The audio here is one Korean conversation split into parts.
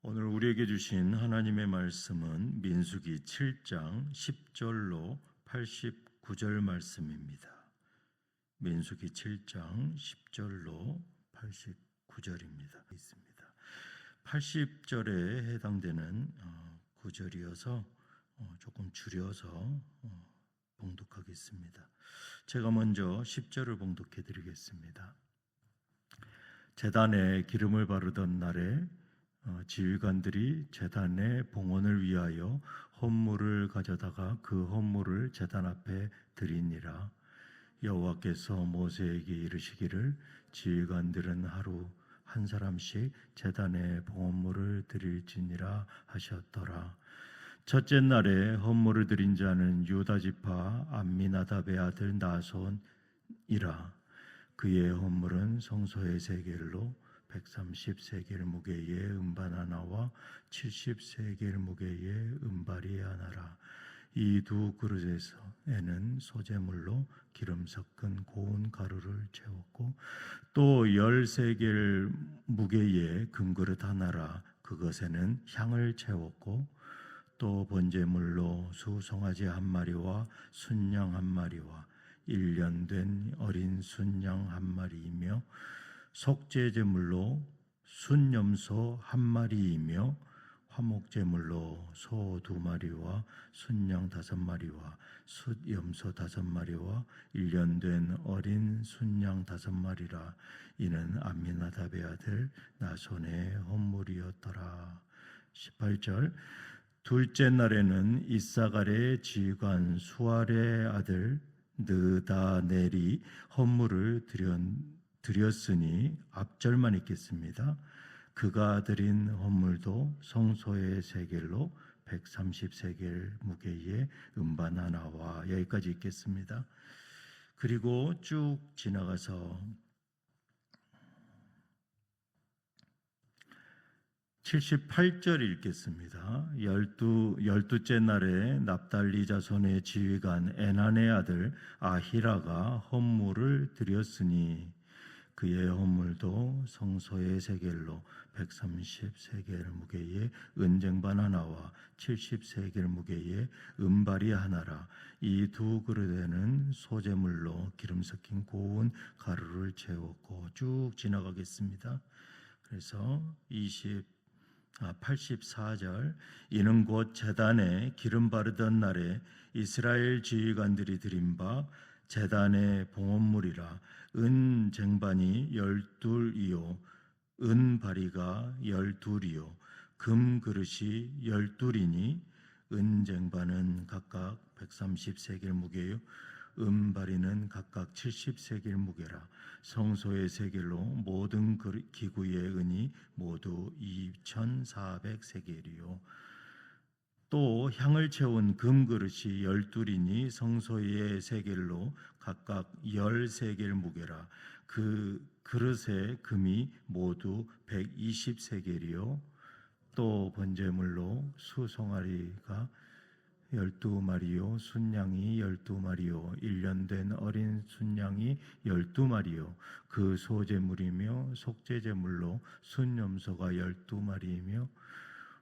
오늘 우리에게 주신 하나님의 말씀은 민수기 7장 10절로 89절 말씀입니다. 민수기 7장 10절로 89절입니다. 있습니다. 80절에 해당되는 구절이어서 조금 줄여서 봉독하겠습니다. 제가 먼저 10절을 봉독해 드리겠습니다. 제단에 기름을 바르던 날에 지휘관들이 제단의 봉헌을 위하여 헌물을 가져다가 그 헌물을 제단 앞에 드리니라. 여호와께서 모세에게 이르시기를 지휘관들은 하루 한 사람씩 제단에 봉헌물을 드릴지니라 하셨더라. 첫째 날에 헌물을 드린 자는 유다 지파 암미나답의 아들 나손이라. 그의 헌물은 성소의 세겔로 130세겔 무게의 음반 하나와 70세겔 무게의 음발이 하나라. 이 두 그릇에는 소재물로 기름 섞은 고운 가루를 채웠고 또 10세겔 무게의 금그릇 하나라. 그것에는 향을 채웠고 또 번제물로 수송아지 한 마리와 순양 한 마리와 1년 된 어린 순양 한 마리이며 속죄제물로 순염소 한 마리이며 화목제물로 소 2마리와 순양 5마리와 숫염소 5마리와 1년 된 어린 순양 5마리라. 이는 암미나답의 아들 나손의 헌물이었더라. 18절 둘째 날에는 이사갈의 지휘관 수알의 아들 느다넬이 헌물을 드렸으니 앞절만 읽겠습니다. 그가 드린 헌물도 성소의 세겔로 130세겔 무게의 음반 하나와 여기까지 읽겠습니다. 그리고 쭉 지나가서 78절 읽겠습니다. 열두째 날에 납달리 자손의 지휘관 에난의 아들 아히라가 헌물을 드렸으니 그의 헌물도 성소의 세겔로 130세겔 무게의 은쟁반 하나와 70세겔 무게의 은발이 하나라. 이 두 그릇에는 소재물로 기름 섞인 고운 가루를 채웠고 쭉 지나가겠습니다. 그래서 84절 이는 곧 제단에 기름 바르던 날에 이스라엘 지휘관들이 드린 바 제단의 봉헌물이라. 은 쟁반이 12이요 은 바리가 12이요 금 그릇이 12이니 은 쟁반은 각각 130세겔 무게요 은바리는 각각 70세겔 무게라. 성소의 세겔로 모든 기구의 은이 모두 2400세겔이요 또 향을 채운 금그릇이 12이니 성소의 세겔로 각각 10세겔 무게라. 그 그릇의 금이 모두 120세겔이요 또 번제물로 수송아리가 12마리요 순양이 12마리요 1년 된 어린 순양이 12마리요 그 소제물이며 속죄제물로 순염소가 12마리이며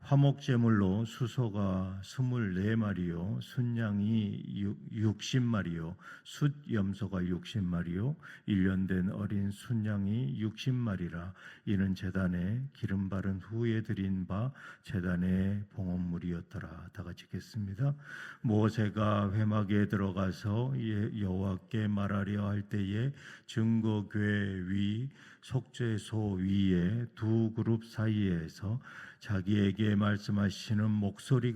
화목제물로 수소가 24마리요 순양이 60마리요 숫염소가 60마리요 1년 된 어린 순양이 60마리라. 이는 제단에 기름 바른 후에 드린 바 제단의 봉헌물이었더라. 다 같이 읽겠습니다. 모세가 회막에 들어가서 여호와께 말하려 할 때에 증거궤 위 속죄소 위에 두 그룹 사이에서 자기에게 말씀하시는 목소리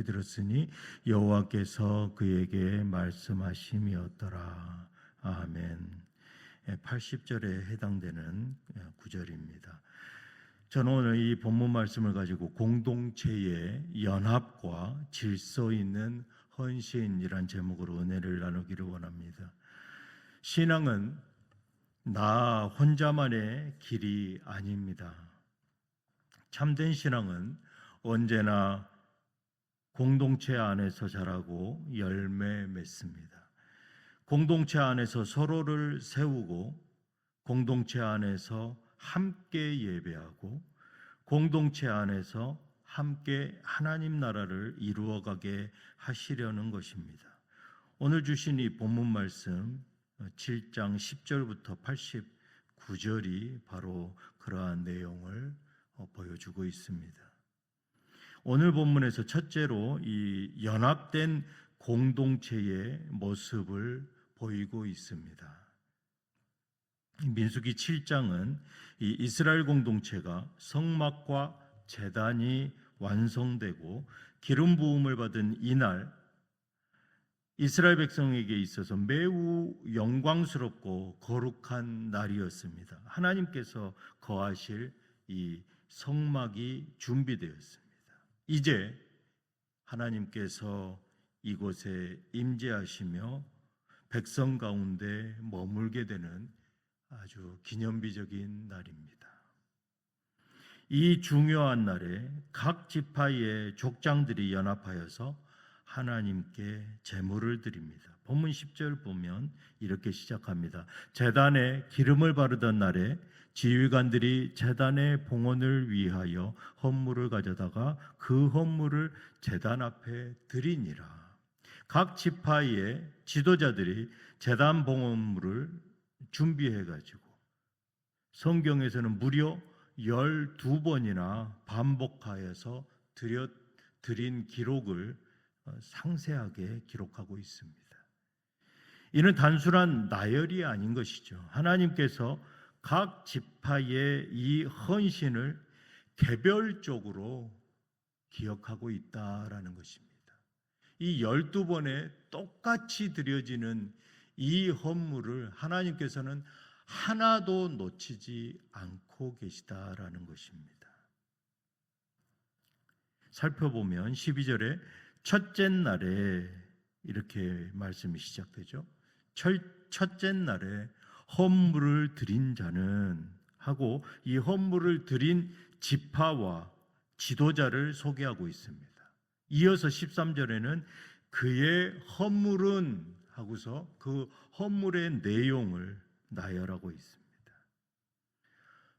들었으니 여호와께서 그에게 말씀하심이었더라. 아멘. 80절에 해당되는 구절입니다. 저는 오늘 이 본문 말씀을 가지고 공동체의 연합과 질서 있는 헌신이란 제목으로 은혜를 나누기를 원합니다. 신앙은 나 혼자만의 길이 아닙니다. 참된 신앙은 언제나 공동체 안에서 자라고 열매 맺습니다. 공동체 안에서 서로를 세우고 공동체 안에서 함께 예배하고 공동체 안에서 함께 하나님 나라를 이루어가게 하시려는 것입니다. 오늘 주신 이 본문 말씀 7장 10절부터 89절이 바로 그러한 내용을 보여주고 있습니다. 오늘 본문에서 첫째로 이 연합된 공동체의 모습을 보이고 있습니다. 민수기 7장은 이 이스라엘 공동체가 성막과 제단이 완성되고 기름 부음을 받은 이날 이스라엘 백성에게 있어서 매우 영광스럽고 거룩한 날이었습니다. 하나님께서 거하실 이 성막이 준비되었습니다. 이제 하나님께서 이곳에 임재하시며 백성 가운데 머물게 되는 아주 기념비적인 날입니다. 이 중요한 날에 각 지파의 족장들이 연합하여서 하나님께 제물을 드립니다. 본문 10절 보면 이렇게 시작합니다. 제단에 기름을 바르던 날에 지휘관들이 제단의 봉헌을 위하여 헌물을 가져다가 그 헌물을 제단 앞에 드리니라. 각 지파의 지도자들이 제단 봉헌물을 준비해가지고 성경에서는 무려 12번이나 반복하여서 드린 기록을 상세하게 기록하고 있습니다. 이는 단순한 나열이 아닌 것이죠. 하나님께서 각 지파의 이 헌신을 개별적으로 기억하고 있다라는 것입니다. 이 12번에 똑같이 드려지는 이 헌물을 하나님께서는 하나도 놓치지 않고 계시다라는 것입니다. 살펴보면 12절에 첫째 날에 이렇게 말씀이 시작되죠. 첫째 날에 헌물을 드린 자는 하고 이 헌물을 드린 지파와 지도자를 소개하고 있습니다. 이어서 13절에는 그의 헌물은 하고서 그 헌물의 내용을 나열하고 있습니다.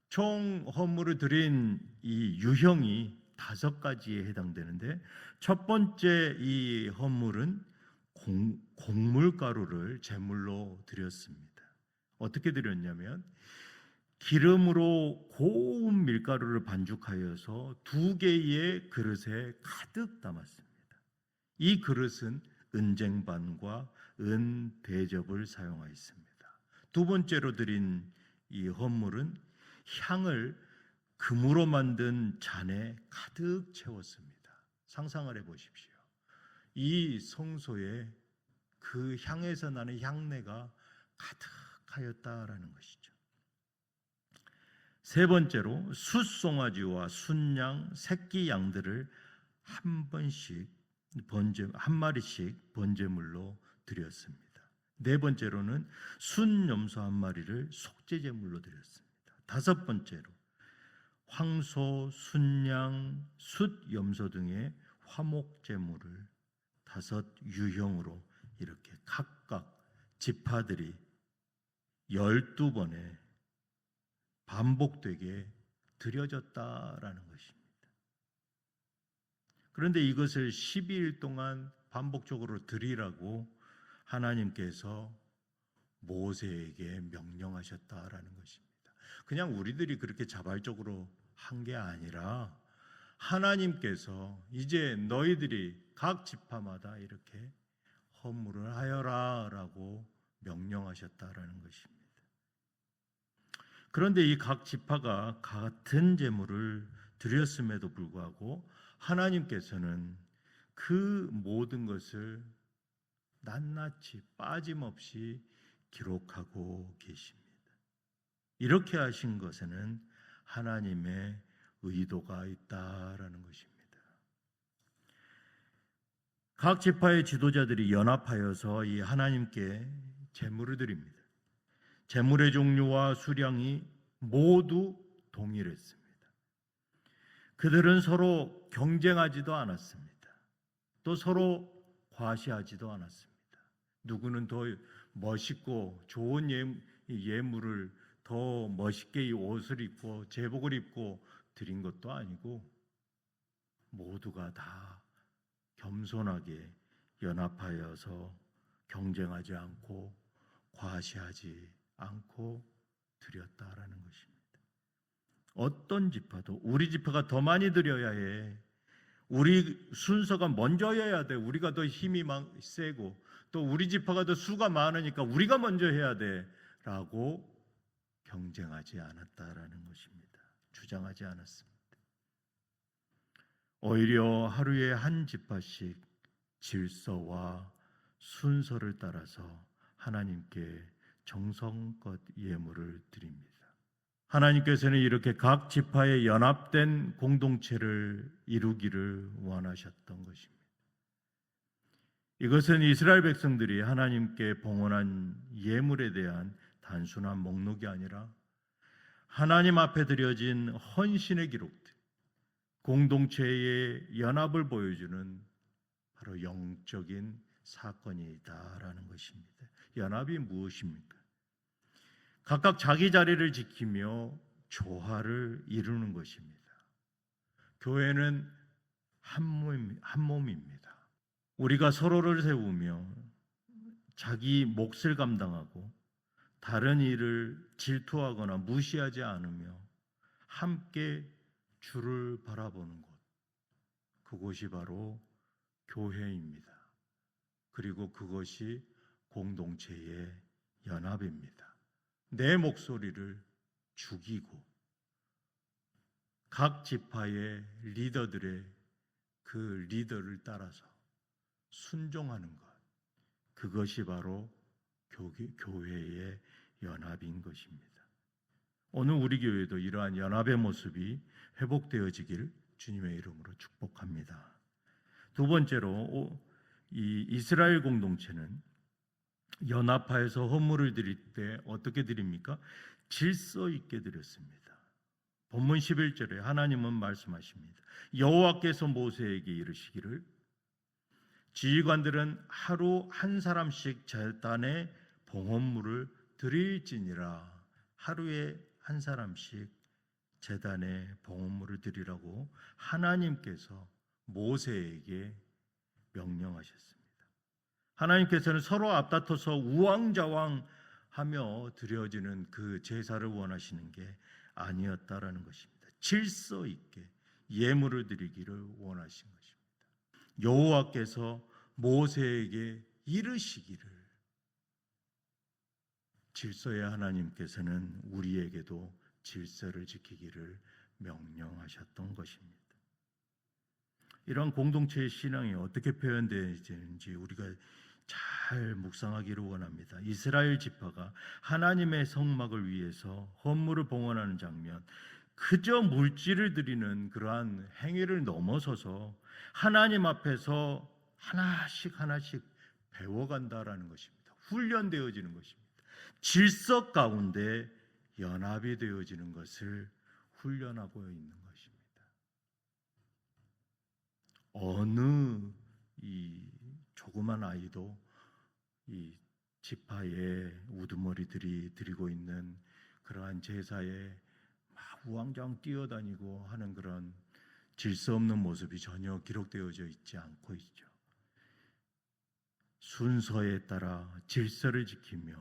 총 헌물을 드린 이 유형이 5가지에 해당되는데 첫 번째 이 헌물은 곡물가루를 제물로 드렸습니다. 어떻게 드렸냐면 기름으로 고운 밀가루를 반죽하여서 2개의 그릇에 가득 담았습니다. 이 그릇은 은쟁반과 은 대접을 사용하였습니다. 두 번째로 드린 이 헌물은 향을 금으로 만든 잔에 가득 채웠습니다. 상상을 해보십시오. 이 성소에 그 향에서 나는 향내가 가득하였다라는 것이죠. 세 번째로 숫송아지와 순양, 새끼 양들을 한 마리씩 번제물로 드렸습니다. 네 번째로는 순염소 한 마리를 속죄제물로 드렸습니다. 다섯 번째로 황소, 순양, 숫염소 등의 화목제물을 5 유형으로 이렇게 각각 지파들이 12번에 반복되게 드려졌다라는 것입니다. 그런데 이것을 12일 동안 반복적으로 드리라고 하나님께서 모세에게 명령하셨다라는 것입니다. 그냥 우리들이 그렇게 자발적으로 한 게 아니라 하나님께서 이제 너희들이 각 지파마다 이렇게 헌물을 하여라라고 명령하셨다라는 것입니다. 그런데 이 각 지파가 같은 제물을 드렸음에도 불구하고 하나님께서는 그 모든 것을 낱낱이 빠짐없이 기록하고 계십니다. 이렇게 하신 것에는 하나님의 의도가 있다라는 것입니다. 각 지파의 지도자들이 연합하여서 이 하나님께 제물을 드립니다. 제물의 종류와 수량이 모두 동일했습니다. 그들은 서로 경쟁하지도 않았습니다. 또 서로 과시하지도 않았습니다. 누구는 더 멋있고 좋은 예물을 더 멋있게 이 옷을 입고 제복을 입고 드린 것도 아니고 모두가 다 겸손하게 연합하여서 경쟁하지 않고 과시하지 않고 드렸다라는 것입니다. 어떤 지파도 우리 지파가 더 많이 드려야 해. 우리 순서가 먼저여야 돼. 우리가 더 힘이 세고 또 우리 지파가 더 수가 많으니까 우리가 먼저 해야 돼. 라고 경쟁하지 않았다라는 것입니다. 주장하지 않았습니다. 오히려 하루에 한 지파씩 질서와 순서를 따라서 하나님께 정성껏 예물을 드립니다. 하나님께서는 이렇게 각 지파의 연합된 공동체를 이루기를 원하셨던 것입니다. 이것은 이스라엘 백성들이 하나님께 봉헌한 예물에 대한 단순한 목록이 아니라 하나님 앞에 드려진 헌신의 기록들, 공동체의 연합을 보여주는 바로 영적인 사건이다라는 것입니다. 연합이 무엇입니까? 각각 자기 자리를 지키며 조화를 이루는 것입니다. 교회는 한 몸입니다. 우리가 서로를 세우며 자기 몫을 감당하고 다른 일을 질투하거나 무시하지 않으며 함께 주를 바라보는 곳, 그곳이 바로 교회입니다. 그리고 그것이 공동체의 연합입니다. 내 목소리를 죽이고 각 지파의 리더들의 그 리더를 따라서 순종하는 것, 그것이 바로 교회의 연합인 것입니다. 오늘 우리 교회도 이러한 연합의 모습이 회복되어지길 주님의 이름으로 축복합니다. 두 번째로 이 이스라엘 공동체는 연합하여서 헌물을 드릴 때 어떻게 드립니까? 질서 있게 드렸습니다. 본문 11절에 하나님은 말씀하십니다. 여호와께서 모세에게 이르시기를 지휘관들은 하루 한 사람씩 제단에 봉헌물을 드릴지니라. 하루에 한 사람씩 제단에 봉헌물을 드리라고 하나님께서 모세에게 명령하셨습니다. 하나님께서는 서로 앞다퉈서 우왕좌왕하며 드려지는 그 제사를 원하시는 게 아니었다라는 것입니다. 질서 있게 예물을 드리기를 원하신 것입니다. 여호와께서 모세에게 이르시기를, 질서의 하나님께서는 우리에게도 질서를 지키기를 명령하셨던 것입니다. 이러한 공동체의 신앙이 어떻게 표현되는지 우리가 잘 묵상하기를 원합니다. 이스라엘 지파가 하나님의 성막을 위해서 헌물을 봉헌하는 장면, 그저 물질을 드리는 그러한 행위를 넘어서서 하나님 앞에서 하나씩 배워간다라는 것입니다. 훈련되어지는 것입니다. 질서 가운데 연합이 되어지는 것을 훈련하고 있는 것입니다. 어느 이 조그만 아이도 이 지파의 우두머리들이 드리고 있는 그러한 제사에 막 우왕좌왕 뛰어다니고 하는 그런 질서 없는 모습이 전혀 기록되어져 있지 않고 있죠. 순서에 따라 질서를 지키며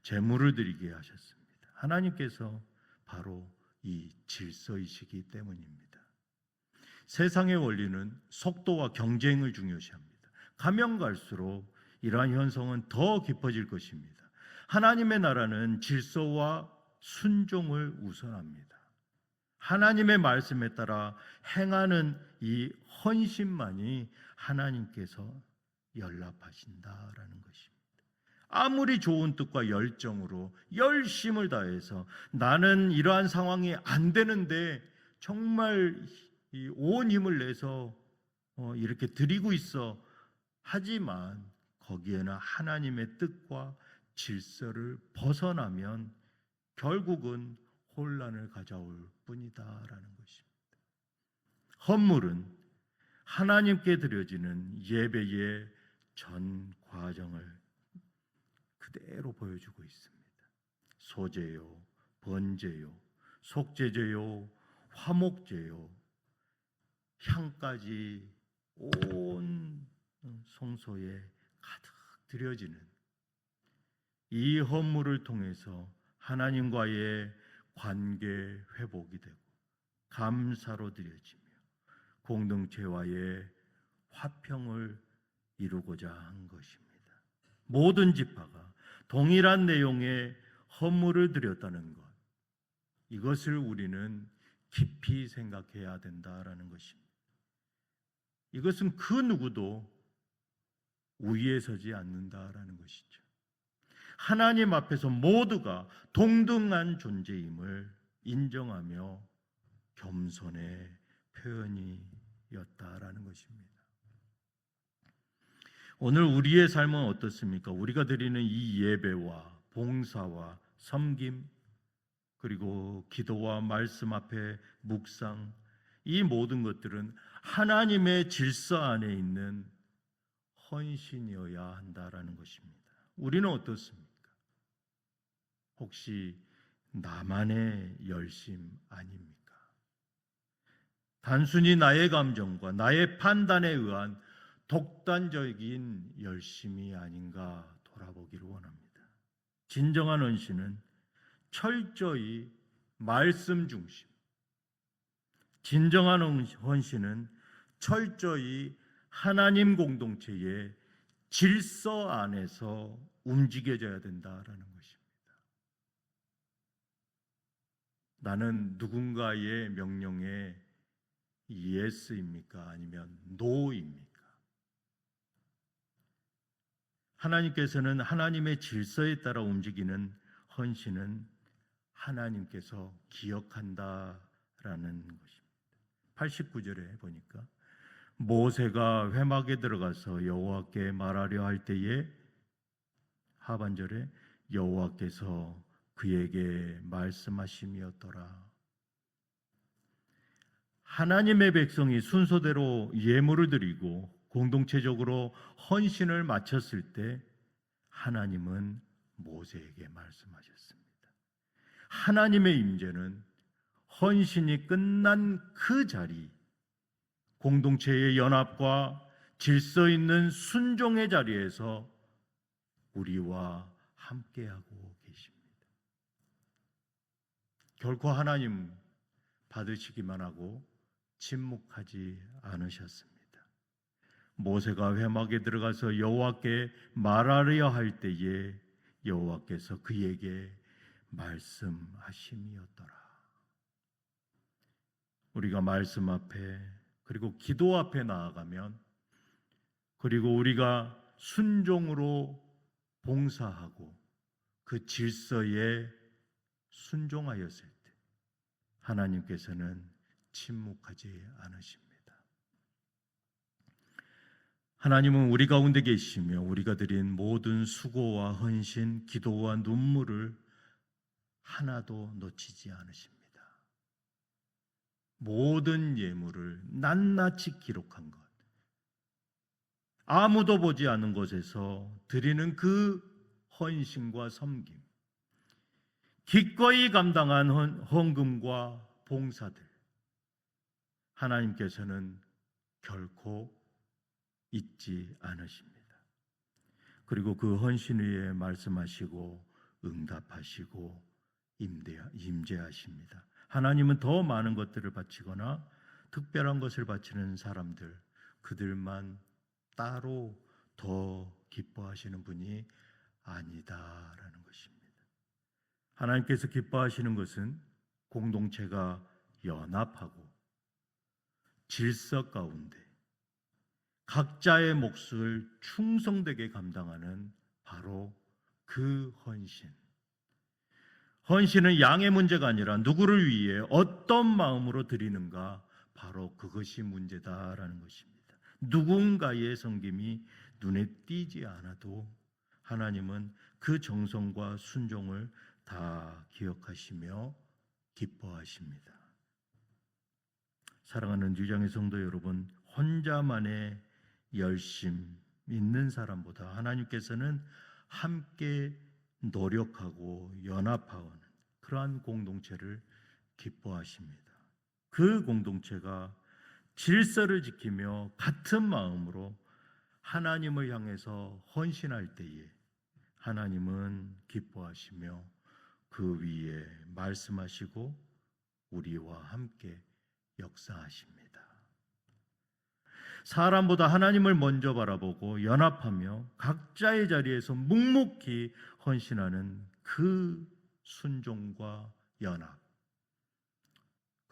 제물을 드리게 하셨습니다. 하나님께서 바로 이 질서이시기 때문입니다. 세상의 원리는 속도와 경쟁을 중요시합니다. 가면 갈수록 이러한 현상은 더 깊어질 것입니다. 하나님의 나라는 질서와 순종을 우선합니다. 하나님의 말씀에 따라 행하는 이 헌신만이 하나님께서 연락하신다라는 것입니다. 아무리 좋은 뜻과 열정으로 열심을 다해서 나는 이러한 상황이 안 되는데 정말 온 힘을 내서 이렇게 드리고 있어. 하지만 거기에는 하나님의 뜻과 질서를 벗어나면 결국은 혼란을 가져올 뿐이다라는 것입니다. 헌물은 하나님께 드려지는 예배의 전 과정을 그대로 보여주고 있습니다. 소제요, 번제요, 속제제요, 화목제요 향까지 온 성소에 가득 드려지는 이 헌물을 통해서 하나님과의 관계 회복이 되고 감사로 드려지며 공동체와의 화평을 이루고자 한 것입니다. 모든 지파가 동일한 내용의 헌물을 드렸다는 것, 이것을 우리는 깊이 생각해야 된다라는 것입니다. 이것은 그 누구도 우위에 서지 않는다라는 것이죠. 하나님 앞에서 모두가 동등한 존재임을 인정하며 겸손의 표현이었다라는 것입니다. 오늘 우리의 삶은 어떻습니까? 우리가 드리는 이 예배와 봉사와 섬김, 그리고 기도와 말씀 앞에 묵상, 이 모든 것들은 하나님의 질서 안에 있는 헌신이어야 한다라는 것입니다. 우리는 어떻습니까? 혹시 나만의 열심 아닙니까? 단순히 나의 감정과 나의 판단에 의한 독단적인 열심이 아닌가 돌아보기를 원합니다. 진정한 헌신은 철저히 말씀 중심, 진정한 헌신은 철저히 하나님 공동체의 질서 안에서 움직여져야 된다라는 것입니다. 나는 누군가의 명령에 yes입니까? 아니면 no입니까? 하나님께서는 하나님의 질서에 따라 움직이는 헌신은 하나님께서 기억한다라는 것입니다. 89절에 보니까 모세가 회막에 들어가서 여호와께 말하려 할 때에 하반절에 여호와께서 그에게 말씀하심이었더라. 하나님의 백성이 순서대로 예물을 드리고 공동체적으로 헌신을 마쳤을 때 하나님은 모세에게 말씀하셨습니다. 하나님의 임재는 헌신이 끝난 그 자리, 공동체의 연합과 질서 있는 순종의 자리에서 우리와 함께하고 계십니다. 결코 하나님 받으시기만 하고 침묵하지 않으셨습니다. 모세가 회막에 들어가서 여호와께 말하려 할 때에 여호와께서 그에게 말씀하심이었더라. 우리가 말씀 앞에 그리고 기도 앞에 나아가면, 그리고 우리가 순종으로 봉사하고 그 질서에 순종하였을 때 하나님께서는 침묵하지 않으십니다. 하나님은 우리 가운데 계시며 우리가 드린 모든 수고와 헌신, 기도와 눈물을 하나도 놓치지 않으십니다. 모든 예물을 낱낱이 기록한 것, 아무도 보지 않은 곳에서 드리는 그 헌신과 섬김, 기꺼이 감당한 헌금과 봉사들, 하나님께서는 결코 잊지 않으십니다. 그리고 그 헌신 위에 말씀하시고 응답하시고 임재하십니다. 하나님은 더 많은 것들을 바치거나 특별한 것을 바치는 사람들, 그들만 따로 더 기뻐하시는 분이 아니다라는 것입니다. 하나님께서 기뻐하시는 것은 공동체가 연합하고 질서 가운데 각자의 몫을 충성되게 감당하는 바로 그 헌신. 헌신은 양의 문제가 아니라 누구를 위해 어떤 마음으로 드리는가, 바로 그것이 문제다라는 것입니다. 누군가의 섬김이 눈에 띄지 않아도 하나님은 그 정성과 순종을 다 기억하시며 기뻐하십니다. 사랑하는 유장의 성도 여러분, 혼자만의 열심 있는 사람보다 하나님께서는 함께 노력하고 연합하는 그러한 공동체를 기뻐하십니다. 그 공동체가 질서를 지키며 같은 마음으로 하나님을 향해서 헌신할 때에 하나님은 기뻐하시며 그 위에 말씀하시고 우리와 함께 역사하십니다. 사람보다 하나님을 먼저 바라보고 연합하며 각자의 자리에서 묵묵히 헌신하는 그 순종과 연합,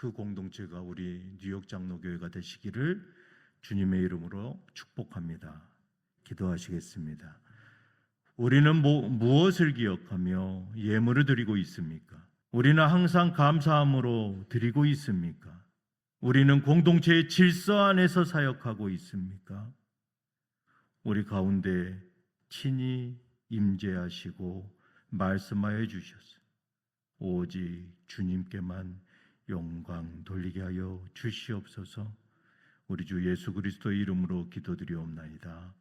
그 공동체가 우리 뉴욕 장로교회가 되시기를 주님의 이름으로 축복합니다. 기도하시겠습니다. 우리는 무엇을 기억하며 예물을 드리고 있습니까? 우리는 항상 감사함으로 드리고 있습니까? 우리는 공동체의 질서 안에서 사역하고 있습니까? 우리 가운데 친히 임재하시고 말씀하여 주셔서 오직 주님께만 영광 돌리게 하여 주시옵소서. 우리 주 예수 그리스도의 이름으로 기도드리옵나이다.